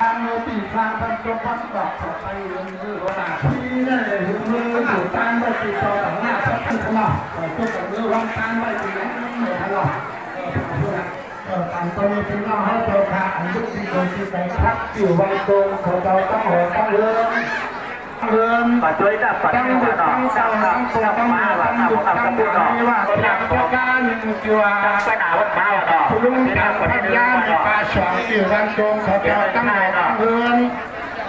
ทางโนติทางบรรจงพัฒนาต่อไปเรื่องนี้ว่าที่ได้ถึงมืออยู่ตามไปติดต่อต่างหน้าพระพุทธเจ้าตัวกับมือวางตามไปถึงนั้นไม่ทันหรอกตามตัวนี้เป็นเล่าให้ตัวพระอันยุติโดยที่ไปพักอยู่ไว้ตรงเขาเราต้องหัวต้องเริ่มปัจจัยดับปัจจัยหัวหนอดับมาว่าทำกับกับหนอว่าดับการหนึ่งจัวไปหนาวัดมาว่าหนอลุงดับพัทยาในป่าสองอยู่วันตรงเขาเราต้องหัวต้องเริ่ม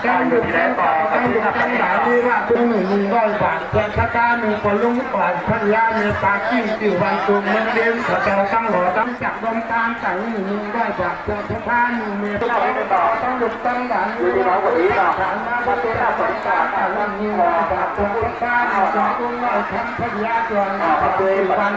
การหยุดแล้ต่อการหยุดการด่าที่ว่าตัว100 บาทเพื่อสักการหนึ่งคนลุงก่อนพัทยาในป่ากิ้งอยู่วันตรงเมืองเด่นเขาเราต้องหัวต้องจับลมตามสั่ง100 บาทเพื่อสักการ1 เมตรต้องหยุดต้องด่าที่ว่าตัวฐานมาประตูหน้าสองตาแต่ละ100 บาทเพื่อสักการ1 2 0ทั้งพัทยาตัวนี้เป็นวัน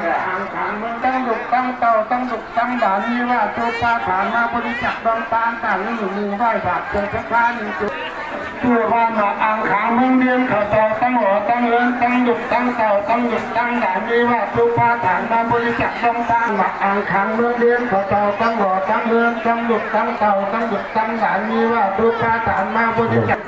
ขังเมืองต้องหยุดต้องเต่าต้องหยุดต้องด่าที่ว่าตัวปลาฐานมาบริจาคลมตามสั่ง100 บาทเพื่อสักการตัวว่าหนออ่างขังเมืองเดียนเขาต่อตั้งหัวตั้งเรือนตั้งหยุดตั้งเต่าตั้งหยุดตั้งด่านมีว่าตัวปลาฐานมาบริจาคลงตั้งหลักอ่างขังเมืองเดียนเขาต่อตั้งหัวตั้งเรือนตั้งหยุดตั้งเต่าตั้งหยุดตั้งด่านมีว่าตัวปลาฐานมาบริจาค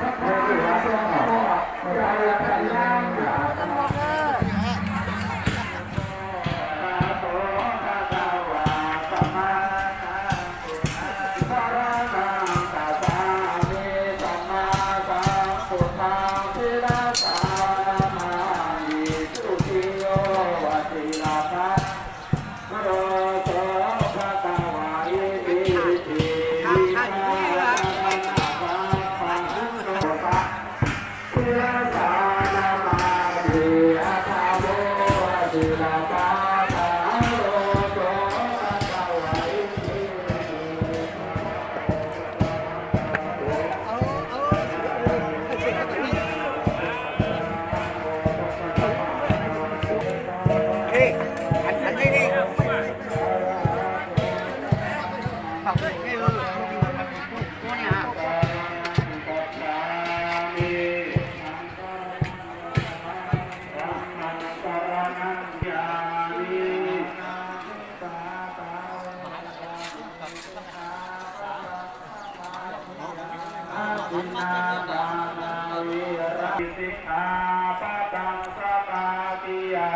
สิกขาปะตังสมาธิยา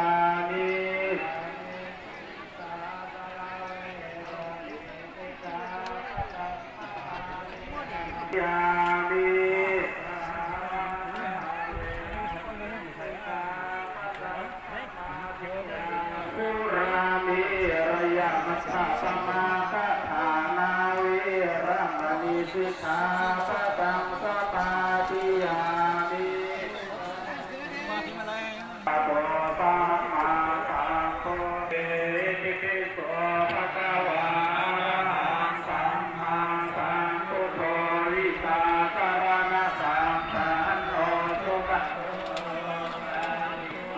มิยามิสุรามิระยะมัสสะสมาคาฐานาวิรัมณีสิกขาปะตังสมาธิยามิปะโตสัมมาสัมพุทธะโสภะคะวะสัมมาสัมพุทโธวิชาการณะสัมปันโนสุขะ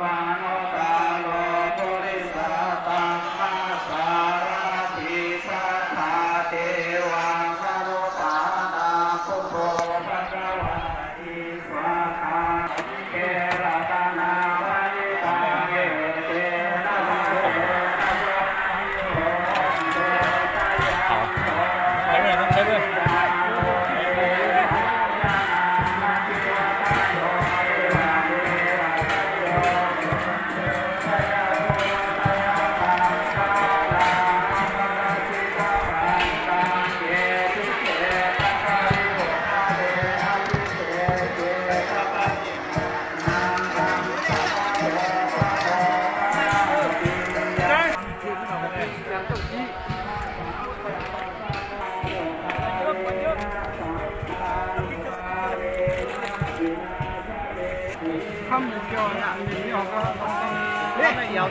วาโนกาโลปุริสตัมมาสารทิสัทธาเทวังคารุปานาพุทโธภะคะวะอิสวะคาเกระตานา他们叫呀，你要个对，要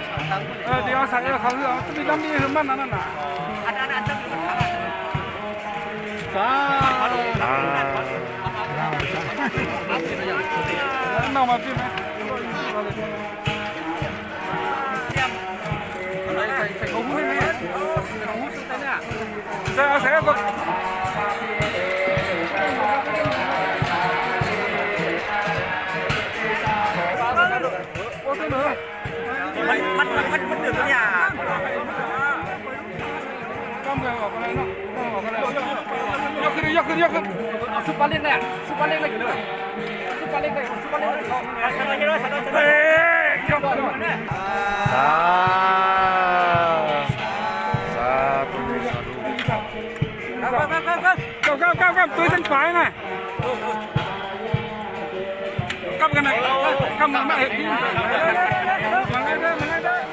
对要啥要考试啊？这边咱们是蛮难的呐。那么对吗？口红没？口红是在哪？这谁个？มันเดือดเนี่ยก็เมืองออกมา ขึ้นซุปเปอร์เล็กเนี่ยซุปเปอร์เล็กเลยซุปเปอร์เล็กเลยซุปเปอร์เล็กเลยยก Cam tôi chân phải này. Cam cái này. Cam mà mẹ đi. Mang đây.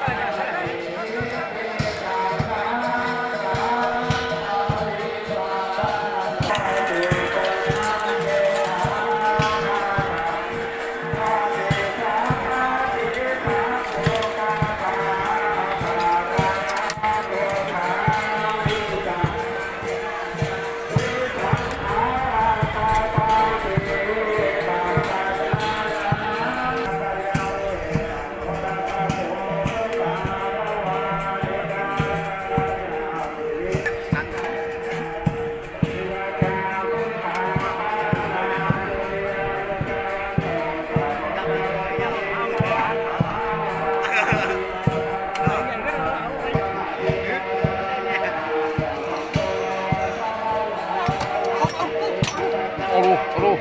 Aduh.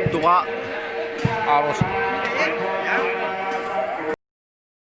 Itu Pak. Arus.